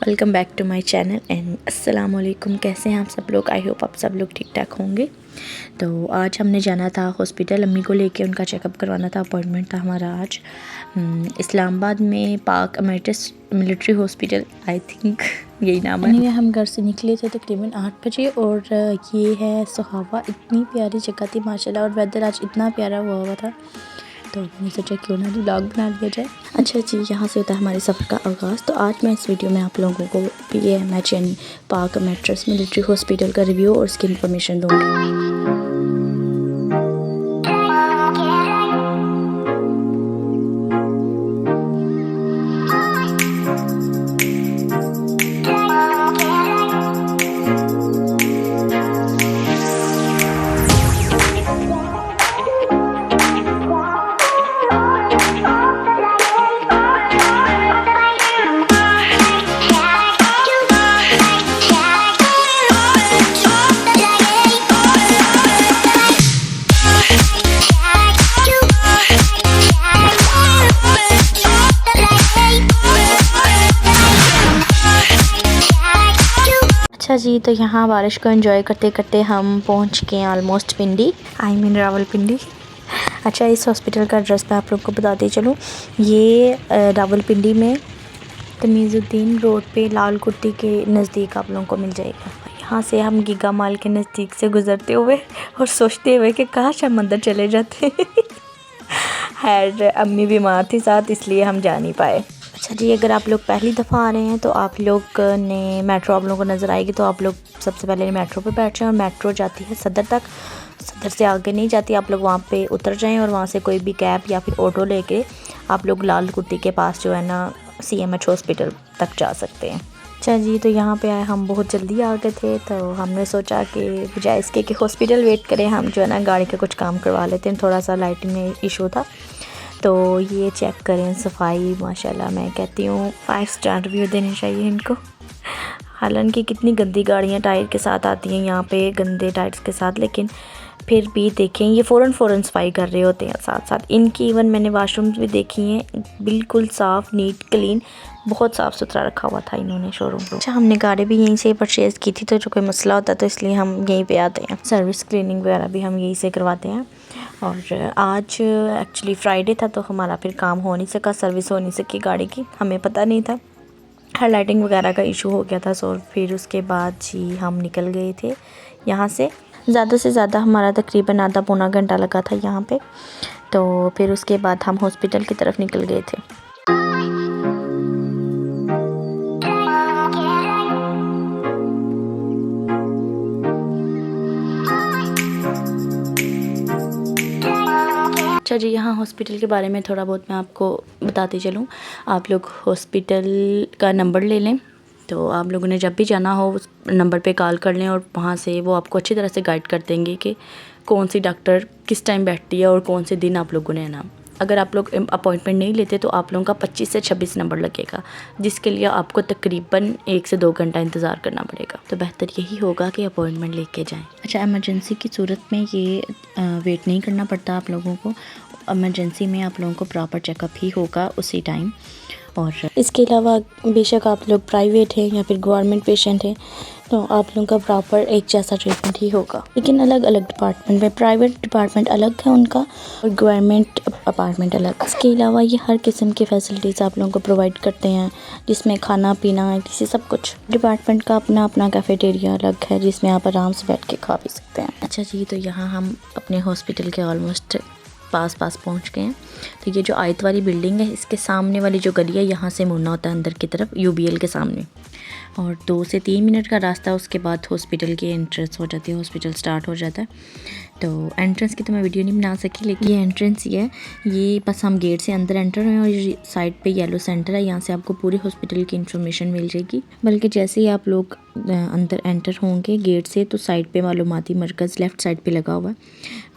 Welcome back to my channel and अस्सलाम वालेकुम। कैसे हैं आप सब लोग? आई होप आप सब लोग ठीक ठाक होंगे। तो आज हमने जाना था हॉस्पिटल, अम्मी को लेके उनका चेकअप करवाना था। अपॉइंटमेंट था हमारा आज इस्लामाबाद में पाक emeritus military hospital, I think यही नाम है। हम घर से निकले थे तकरीबन 8 बजे और ये है सुहावा। इतनी प्यारी जगह थी माशाल्लाह, और वेदर आज इतना प्यारा हुआ था तो मैंने सोचा क्यों ना व्लॉग बना दिया जाए। अच्छा जी, यहाँ से होता है हमारे सफ़र का आगाज़। तो आज मैं इस वीडियो में आप लोगों को PAMH यानी पाक एमेरिटस मिलिट्री हॉस्पिटल का रिव्यू और उसकी इन्फॉर्मेशन दूँगी। अच्छा जी, तो यहाँ बारिश को एंजॉय करते करते हम पहुँच गए ऑलमोस्ट पिंडी, रावलपिंडी। अच्छा, इस हॉस्पिटल का एड्रेस मैं आप लोग को बताते चलूँ। ये रावलपिंडी में तमीज़ुद्दीन रोड पे लाल कुर्ती के नज़दीक आप लोगों को मिल जाएगा। यहाँ से हम गीगा माल के नज़दीक से गुज़रते हुए और सोचते हुए कि काश हम अंदर चले जाते खैर अम्मी बीमार थी साथ, इसलिए हम जा नहीं पाए। अच्छा जी, अगर आप लोग पहली दफ़ा आ रहे हैं तो आप लोग ने मेट्रो आप लोगों को नज़र आएगी, तो आप लोग सबसे पहले मेट्रो पे बैठ जाएं और मेट्रो जाती है सदर तक। सदर से आगे नहीं जाती, आप लोग वहाँ पे उतर जाएं और वहाँ से कोई भी कैब या फिर ऑटो लेके आप लोग लाल कुर्ती के पास जो है ना CMH हॉस्पिटल तक जा सकते हैं। अच्छा जी, तो यहाँ पे आए हम बहुत जल्दी आ गए थे, तो हमने सोचा कि बजाय इसके कि हॉस्पिटल वेट करें, हम जो है ना गाड़ी का कुछ काम करवा लेते हैं। थोड़ा सा लाइटिंग में इशू था, तो ये चेक करें सफाई, माशाल्लाह मैं कहती हूँ 5 स्टार रिव्यू देने चाहिए इनको। हालांकि कितनी गंदी गाड़ियाँ टायर के साथ आती हैं यहाँ पे, गंदे टायर्स के साथ, लेकिन फिर भी देखें ये फ़ौरन सफाई कर रहे होते हैं साथ साथ। इनकी इवन मैंने वाशरूम्स भी देखी हैं, बिल्कुल साफ़ नीट क्लीन, बहुत साफ़ सुथरा रखा हुआ था इन्होंने शोरूम को। अच्छा, हमने गाड़ी भी यहीं से परचेज़ की थी, तो जो कोई मसला होता है तो इसलिए हम यहीं पे आते हैं। सर्विस क्लीनिंग वगैरह भी हम यहीं से करवाते हैं। और आज एक्चुअली फ्राइडे था, तो हमारा फिर काम हो नहीं सका, सर्विस हो नहीं सकी गाड़ी की, हमें पता नहीं था, हाईलाइटिंग वगैरह का इशू हो गया था। सो फिर उसके बाद जी हम निकल गए थे यहाँ से। ज़्यादा से ज़्यादा हमारा तकरीबन आधा पौना घंटा लगा था यहाँ पे। तो फिर उसके बाद हम हॉस्पिटल की तरफ निकल गए थे। अच्छा जी, यहाँ हॉस्पिटल के बारे में थोड़ा बहुत मैं आपको बताती चलूँ। आप लोग हॉस्पिटल का नंबर ले लें, तो आप लोगों ने जब भी जाना हो उस नंबर पे कॉल कर लें और वहाँ से वो आपको अच्छी तरह से गाइड कर देंगे कि कौन सी डॉक्टर किस टाइम बैठती है और कौन से दिन आप लोगों ने आना। अगर आप लोग अपॉइंटमेंट नहीं लेते तो आप लोगों का 25 से 26 नंबर लगेगा, जिसके लिए आपको तकरीबन 1 से 2 घंटा इंतज़ार करना पड़ेगा। तो बेहतर यही होगा कि अपॉइंटमेंट लेके जाएं। अच्छा, इमरजेंसी की सूरत में ये वेट नहीं करना पड़ता आप लोगों को। इमरजेंसी में आप लोगों को प्रॉपर चेकअप ही होगा उसी टाइम। और इसके अलावा बेशक आप लोग प्राइवेट हैं या फिर गवर्नमेंट पेशेंट हैं, तो आप लोगों का प्रॉपर एक जैसा ट्रीटमेंट ही होगा, लेकिन अलग अलग डिपार्टमेंट में। प्राइवेट डिपार्टमेंट अलग है उनका और गवर्नमेंट अपार्टमेंट अलग। इसके अलावा ये हर किस्म की फैसिलिटीज़ आप लोगों को प्रोवाइड करते हैं, जिसमें खाना पीना इसी सब कुछ। डिपार्टमेंट का अपना अपना कैफेटेरिया अलग है, जिसमें आप आराम से बैठ के खा पी सकते हैं। अच्छा जी, तो यहाँ हम अपने हॉस्पिटल के ऑलमोस्ट पास पहुंच गए हैं। तो ये जो आयत वाली बिल्डिंग है, इसके सामने वाली जो गली है, यहाँ से मुड़ना होता है अंदर की तरफ UBL के सामने, और 2 से 3 मिनट का रास्ता, उसके बाद हॉस्पिटल की एंट्रेंस हो जाती है, हॉस्पिटल स्टार्ट हो जाता है। तो एंट्रेंस की तो मैं वीडियो नहीं बना सकी, लेकिन ये एंट्रेंस ही है। ये बस हम गेट से अंदर एंटर हुए और ये साइड पे येलो सेंटर है, यहाँ से आपको पूरी हॉस्पिटल की इन्फॉर्मेशन मिल जाएगी। बल्कि जैसे ही आप लोग अंदर एंटर होंगे गेट से, तो साइड पे मालूमाती मरकज़ लेफ़्ट साइड पे लगा हुआ है।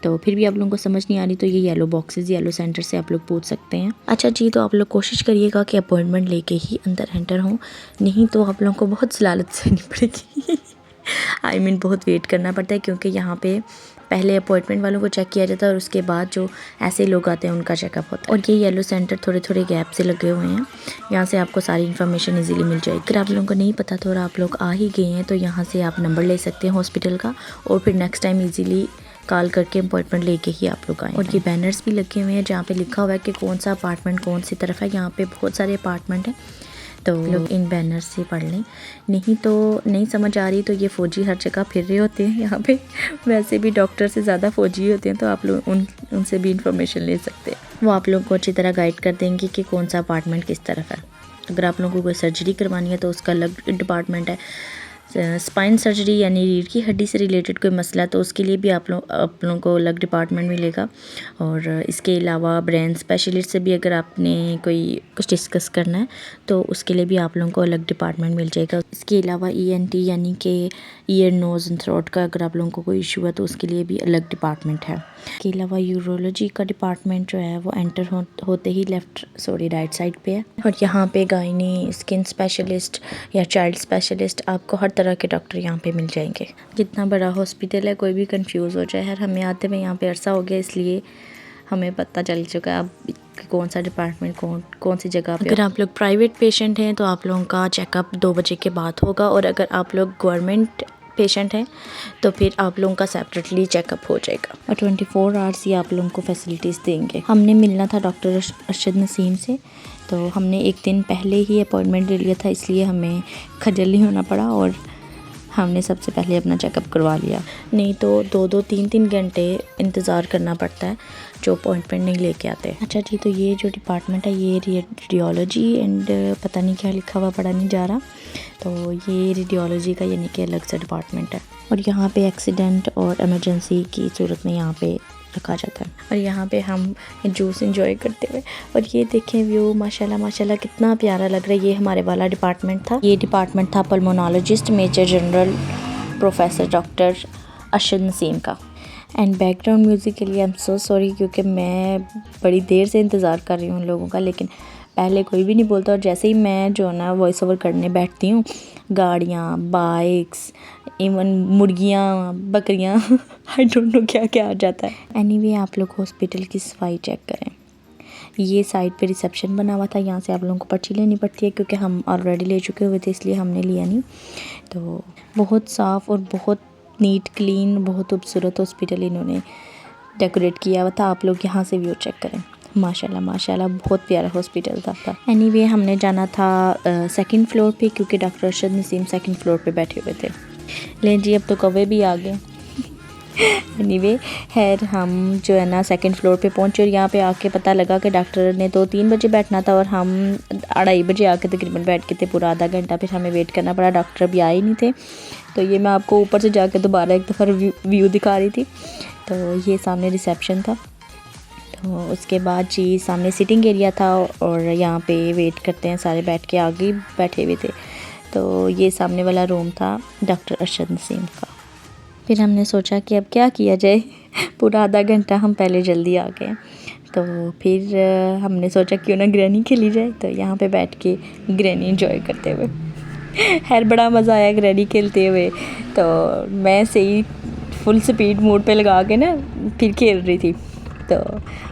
तो फिर भी आप लोगों को समझ नहीं आ रही तो ये येलो बॉक्सेस, येलो सेंटर से आप लोग पूछ सकते हैं। अच्छा जी, तो आप लोग कोशिश करिएगा कि अपॉइंटमेंट लेके ही अंदर एंटर हों, नहीं तो आप लोगों को बहुत सलालत सहनी पड़ेगी। बहुत वेट करना पड़ता है, क्योंकि यहाँ पे पहले अपॉइंटमेंट वालों को चेक किया जाता है और उसके बाद जो ऐसे लोग आते हैं उनका चेकअप होता है। और ये येलो सेंटर थोड़े थोड़े गैप से लगे हुए हैं, यहाँ से आपको सारी इन्फॉर्मेशन इजीली मिल जाएगी। अगर आप लोगों को नहीं पता तो और आप लोग आ ही गए हैं तो यहाँ से आप नंबर ले सकते हैं हॉस्पिटल का और फिर नेक्स्ट टाइम ईजीली कॉल करके अपॉइंटमेंट लेके ही आप लोग आएँ। और ये बैनर्स भी लगे हुए हैं जहाँ पे लिखा हुआ है कि कौन सा अपार्टमेंट कौन सी तरफ है। यहाँ पे बहुत सारे अपार्टमेंट हैं तो लोग इन बैनर्स से पढ़ लें। नहीं तो नहीं समझ आ रही तो ये फ़ौजी हर जगह फिर रहे होते हैं यहाँ पे, वैसे भी डॉक्टर से ज़्यादा फ़ौजी होते हैं तो आप लोग उनसे भी इंफॉर्मेशन ले सकते हैं। वो आप लोग को अच्छी तरह गाइड कर देंगे कि कौन सा अपार्टमेंट किस तरफ है। अगर आप लोगों को कोई सर्जरी करवानी है तो उसका अलग डिपार्टमेंट है। स्पाइन सर्जरी यानी रीढ़ की हड्डी से रिलेटेड कोई मसला तो उसके लिए भी आप लोगों को अलग डिपार्टमेंट मिलेगा। और इसके अलावा ब्रेन स्पेशलिस्ट से भी अगर आपने कोई कुछ डिस्कस करना है तो उसके लिए भी आप लोगों को अलग डिपार्टमेंट मिल जाएगा। इसके अलावा ENT यानी कि ईयर नोज़ एंड थ्रोट का अगर आप लोगों को कोई इशू है तो उसके लिए भी अलग डिपार्टमेंट है। इसके अलावा यूरोलॉजी का डिपार्टमेंट जो है वो एंटर होते ही राइट साइड पे है। और यहाँ पे गायनी, स्किन स्पेशलिस्ट या चाइल्ड स्पेशलिस्ट, आपको हर तरह के डॉक्टर यहाँ पे मिल जाएंगे। जितना बड़ा हॉस्पिटल है कोई भी कंफ्यूज हो जाए, यार हमें आते हुए यहाँ पे अरसा हो गया इसलिए हमें पता चल चुका है अब कौन सा डिपार्टमेंट कौन सी जगह पे। अगर आप लोग प्राइवेट पेशेंट हैं तो आप लोगों का चेकअप 2 बजे के बाद होगा और अगर आप लोग गवर्नमेंट पेशेंट हैं तो फिर आप लोगों का सेपरेटली चेकअप हो जाएगा और 24 आवर्स ही आप लोगों को फैसिलिटीज़ देंगे। हमने मिलना था डॉक्टर अरशद नसीम से तो हमने एक दिन पहले ही अपॉइंटमेंट ले लिया था, इसलिए हमें खजल नहीं होना पड़ा और हमने सबसे पहले अपना चेकअप करवा लिया। नहीं तो 2-2 3-3 घंटे इंतज़ार करना पड़ता है जो अपॉइंटमेंट नहीं लेके आते। अच्छा जी, तो ये जो डिपार्टमेंट है ये रेडियोलॉजी एंड पता नहीं क्या लिखा हुआ पढ़ा नहीं जा रहा, तो ये रेडियोलॉजी का यानी कि अलग सा डिपार्टमेंट है। और यहाँ पे एक्सीडेंट और इमरजेंसी की सूरत में यहाँ पे रखा जाता है। और यहाँ पे हम जूस एंजॉय करते हुए, और ये देखें व्यू माशाल्लाह माशाल्लाह कितना प्यारा लग रहा है। ये हमारे वाला डिपार्टमेंट था। ये डिपार्टमेंट था pulmonologist major general professor doctor Arshad Naseem का। एंड बैकग्राउंड म्यूज़िक के लिए आई एम सो सॉरी क्योंकि मैं बड़ी देर से इंतज़ार कर रही हूँ उन लोगों का, लेकिन पहले कोई भी नहीं बोलता और जैसे ही मैं जो है ना वॉइस ओवर करने बैठती हूँ, गाड़ियाँ, बाइक्स, इवन मुर्गियाँ, बकरियाँ आई डोंट नो क्या क्या आ जाता है। एनीवे आप लोग हॉस्पिटल की सफाई चेक करें। ये साइड पे रिसेप्शन बना हुआ था, यहाँ से आप लोगों को पर्ची लेनी पड़ती है क्योंकि हम ऑलरेडी ले चुके हुए थे इसलिए हमने लिया नहीं। तो बहुत साफ़ और बहुत नीट क्लीन, बहुत खूबसूरत हॉस्पिटल इन्होंने डेकोरेट किया हुआ था। आप लोग यहाँ से व्यू चेक करें, माशाल्लाह माशाल्लाह बहुत प्यारा हॉस्पिटल था। एनीवे हमने जाना था 2nd फ्लोर पे क्योंकि doctor Arshad Naseem 2nd floor पे बैठे हुए थे। लें जी अब तो कौवे भी आ गए। एनीवे खैर हम जो है ना 2nd फ्लोर पे पहुंचे और यहाँ पे आके पता लगा कि डॉक्टर ने तो 3 बजे बैठना था और हम 2:30 बजे आके तकरीबन बैठ के थे पूरा आधा घंटा, फिर हमें वेट करना पड़ा, डॉक्टर भी आए नहीं थे। तो ये मैं आपको ऊपर से जाके दोबारा एक दफ़ा व्यू दिखा रही थी। तो ये सामने रिसेप्शन था, तो उसके बाद जी सामने सिटिंग एरिया था और यहाँ पे वेट करते हैं सारे बैठ के आगे बैठे हुए थे। तो ये सामने वाला रूम था डॉक्टर अरशद नसीम का। फिर हमने सोचा कि अब क्या किया जाए, पूरा आधा घंटा हम पहले जल्दी आ गए, तो फिर हमने सोचा क्यों ना ग्रैनी खेली जाए। तो यहाँ पे बैठ के ग्रैनी एंजॉय करते हुए खैर बड़ा मज़ा आया ग्रैनी खेलते हुए। तो मैं सही फुल स्पीड मोड पे लगा के ना फिर खेल रही थी। तो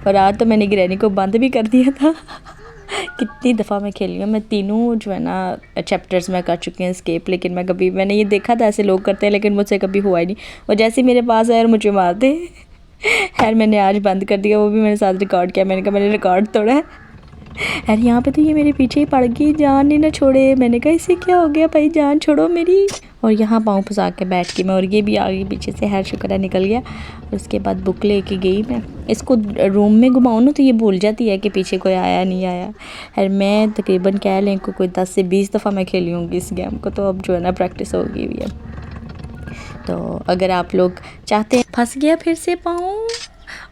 और आज तो मैंने ग्रैनी को बंद भी कर दिया था। कितनी दफ़ा मैं खेली हूँ, मैं तीनों जो है ना चैप्टर्स में कर चुकी हूँ स्केप, लेकिन मैंने ये देखा था ऐसे लोग करते हैं लेकिन मुझसे कभी हुआ ही नहीं। और जैसे ही मेरे पास आए और मुझे मारते खैर मैंने आज बंद कर दिया, वो भी मेरे साथ रिकॉर्ड किया। मैंने कहा मैंने रिकॉर्ड तोड़ा है। यार यहाँ पे तो ये मेरे पीछे ही पड़ गई, जान नहीं ना छोड़े। मैंने कहा इसे क्या हो गया भाई, जान छोड़ो मेरी। और यहाँ पाँव फंसा के बैठ के मैं, और ये भी आ गई पीछे से, हर शुक्र है निकल गया। और उसके बाद बुक लेके गई मैं, इसको रूम में घुमाऊँ ना तो ये भूल जाती है कि पीछे कोई आया नहीं आया। यार मैं तकरीबन कह लें को कोई 10 से 20 दफ़ा मैं खेली होंगी इस गेम को, तो अब जो है ना प्रैक्टिस हो गई हुई है। तो अगर आप लोग चाहते हैं, फंस गया फिर से पाँव,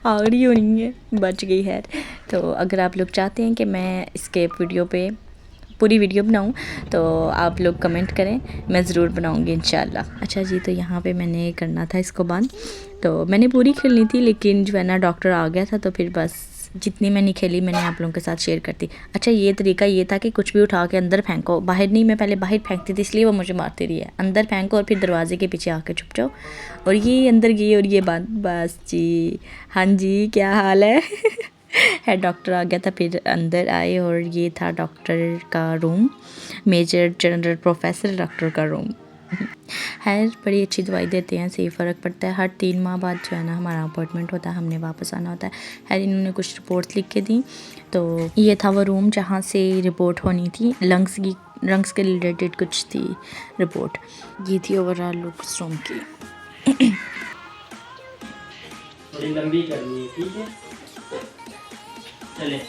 आड़ी होनी है, बच गई है। तो अगर आप लोग चाहते हैं कि मैं इसके वीडियो पे पूरी वीडियो बनाऊं तो आप लोग कमेंट करें, मैं ज़रूर बनाऊंगी इंशाल्लाह। अच्छा जी, तो यहाँ पे मैंने करना था इसको बंद, तो मैंने पूरी खेलनी थी लेकिन जो है ना डॉक्टर आ गया था तो फिर बस जितनी मैंने खेली मैंने आप लोगों के साथ शेयर करती। अच्छा ये तरीका ये था कि कुछ भी उठा के अंदर फेंको, बाहर नहीं। मैं पहले बाहर फेंकती थी इसलिए वो मुझे मारती रही है। अंदर फेंको और फिर दरवाजे के पीछे आके छुप जाओ। और ये अंदर गई और ये बात बस जी। हाँ जी क्या हाल है है डॉक्टर आ गया था, फिर अंदर आए और ये था डॉक्टर का room, major general professor doctor का रूम है। बड़ी अच्छी दवाई देते हैं, सही फ़र्क पड़ता है। हर 3 माह बाद जो है ना हमारा अपॉइंटमेंट होता है, हमने वापस आना होता है। इन्होंने कुछ रिपोर्ट्स लिख के दी, तो ये था वो रूम जहाँ से रिपोर्ट होनी थी, लंग्स के रिलेटेड कुछ थी रिपोर्ट। ये थी ओवरऑल लुक उस रूम की। थोड़ी लंबी करनी है, ठीक है चले।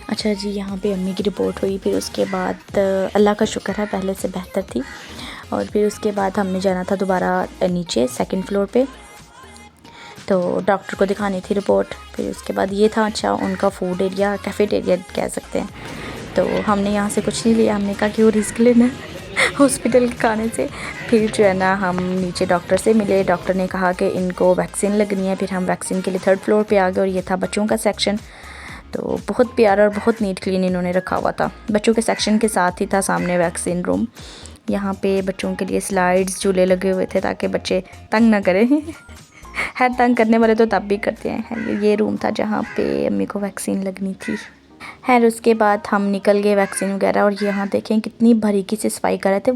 अच्छा जी यहाँ पे अम्मी की रिपोर्ट हुई, फिर उसके बाद अल्लाह का शुक्र है पहले से बेहतर थी। और फिर उसके बाद हमने जाना था दोबारा नीचे 2nd फ्लोर पे, तो डॉक्टर को दिखानी थी रिपोर्ट। फिर उसके बाद ये था अच्छा उनका फूड एरिया, कैफेटेरिया कह सकते हैं। तो हमने यहाँ से कुछ नहीं लिया, हमने कहा कि वो रिस्क लेना हॉस्पिटल के खाने से। फिर जो है ना हम नीचे डॉक्टर से मिले, डॉक्टर ने कहा कि इनको वैक्सीन लगनी है। फिर हम वैक्सीन के लिए 3rd फ्लोर पे आ गए और ये था बच्चों का सेक्शन। तो बहुत प्यारा और बहुत नीट क्लीन इन्होंने रखा हुआ था। बच्चों के सेक्शन के साथ ही था सामने वैक्सीन रूम। यहाँ पे बच्चों के लिए स्लाइड्स झूले लगे हुए थे ताकि बच्चे तंग ना करें है तंग करने वाले तो तब भी करते हैं। ये रूम था जहाँ पे अम्मी को वैक्सीन लगनी थी। खैर उसके बाद हम निकल गए वैक्सीन वगैरह। और यहाँ देखें कितनी बारीकी से सफाई कर रहे थे।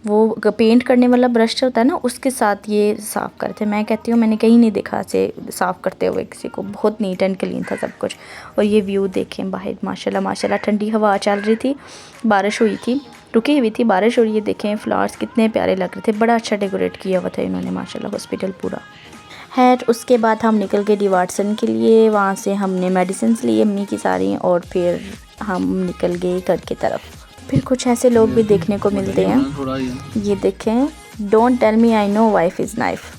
वो पेंट करने वाला ब्रश होता है ना, उसके साथ ये साफ़ कर रहे थे। मैं कहती हूँ मैंने कहीं नहीं देखा से साफ़ करते हुए किसी को। बहुत नीट एंड क्लीन था सब कुछ। और ये व्यू देखें बाहर, माशाल्लाह माशाल्लाह ठंडी हवा चल रही थी, बारिश हुई थी, रुकी हुई थी बारिश। और ये देखें फ्लावर्स कितने प्यारे लग रहे थे, बड़ा अच्छा डेकोरेट किया हुआ था इन्होंने माशाल्लाह हॉस्पिटल पूरा। खैर उसके बाद हम निकल गए डी वाटसन के लिए। वहाँ से हमने मेडिसिन ली अम्मी की सारी, और फिर हम निकल गए घर की तरफ। फिर कुछ ऐसे लोग भी देखने को मिलते हैं। ये देखें, don't tell me I know wife is knife.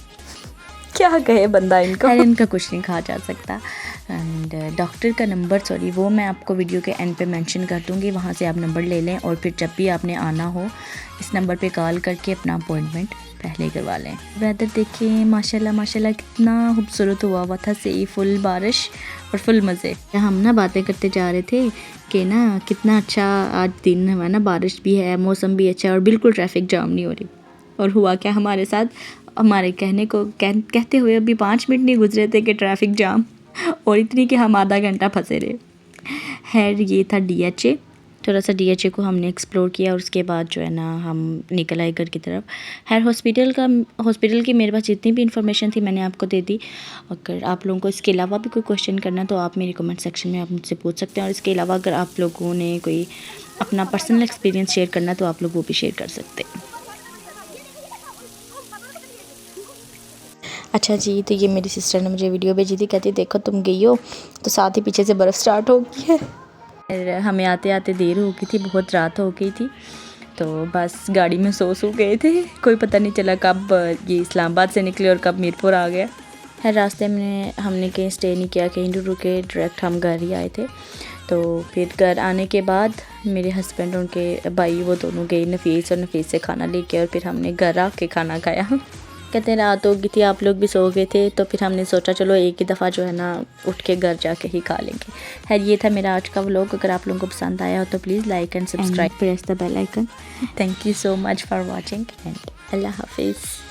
क्या कहे बंदा इनका। इनका कुछ नहीं कहा जा सकता। एंड डॉक्टर का नंबर वो मैं आपको वीडियो के एंड पे मेंशन कर दूँगी, वहाँ से आप नंबर ले लें। और फिर जब भी आपने आना हो इस नंबर पे कॉल करके अपना अपॉइंटमेंट पहले करवा लें। वेदर देखें माशाल्लाह माशाल्लाह कितना खूबसूरत हुआ था, सही फुल बारिश और फुल मज़े। हम ना बातें करते जा रहे थे कि ना कितना अच्छा आज दिन है ना, बारिश भी है, मौसम भी अच्छा है और बिल्कुल ट्रैफिक जाम नहीं हो रही। और हुआ क्या हमारे साथ, हमारे कहने को कहते हुए अभी 5 मिनट नहीं गुजरे थे कि ट्रैफिक जाम, और इतनी कि हम आधा घंटा फंसे रहे। खैर ये था DHA। थोड़ा सा DHA को हमने एक्सप्लोर किया और उसके बाद जो है ना हम निकल आए घर की तरफ। खैर हॉस्पिटल की मेरे पास जितनी भी इंफॉर्मेशन थी मैंने आपको दे दी। अगर आप लोगों को इसके अलावा भी कोई क्वेश्चन करना तो आप मेरे कमेंट सेक्शन में आप मुझसे पूछ सकते हैं। और इसके अलावा अगर आप लोगों ने कोई अपना पर्सनल एक्सपीरियंस शेयर करना तो आप लोग वो भी शेयर कर सकते हैं। अच्छा जी, तो ये मेरी सिस्टर ने मुझे वीडियो भेजी थी, कहती देखो तुम गई हो तो साथ ही पीछे से बर्फ़ स्टार्ट हो गई है। हमें आते आते देर हो गई थी, बहुत रात हो गई थी, तो बस गाड़ी में सो गए थे। कोई पता नहीं चला कब ये इस्लामाबाद से निकले और कब मीरपुर आ गया है। रास्ते में हमने कहीं स्टे नहीं किया, कहीं नहीं रुके, डायरेक्ट हम घर ही आए थे। तो फिर घर आने के बाद मेरे हस्बैंड और उनके भाई वो दोनों गए नफीस, और नफीस से खाना लेके, और फिर हमने घर आके खाना खाया। कहते रात हो गई थी, आप लोग भी सो गए थे, तो फिर हमने सोचा चलो एक ही दफ़ा जो है ना उठ के घर जाके ही खा लेंगे। खैर ये था मेरा आज का व्लॉग। अगर आप लोगों को पसंद आया हो तो please like and subscribe, press the bell icon. Thank you so much for watching and अल्लाह हाफिज़।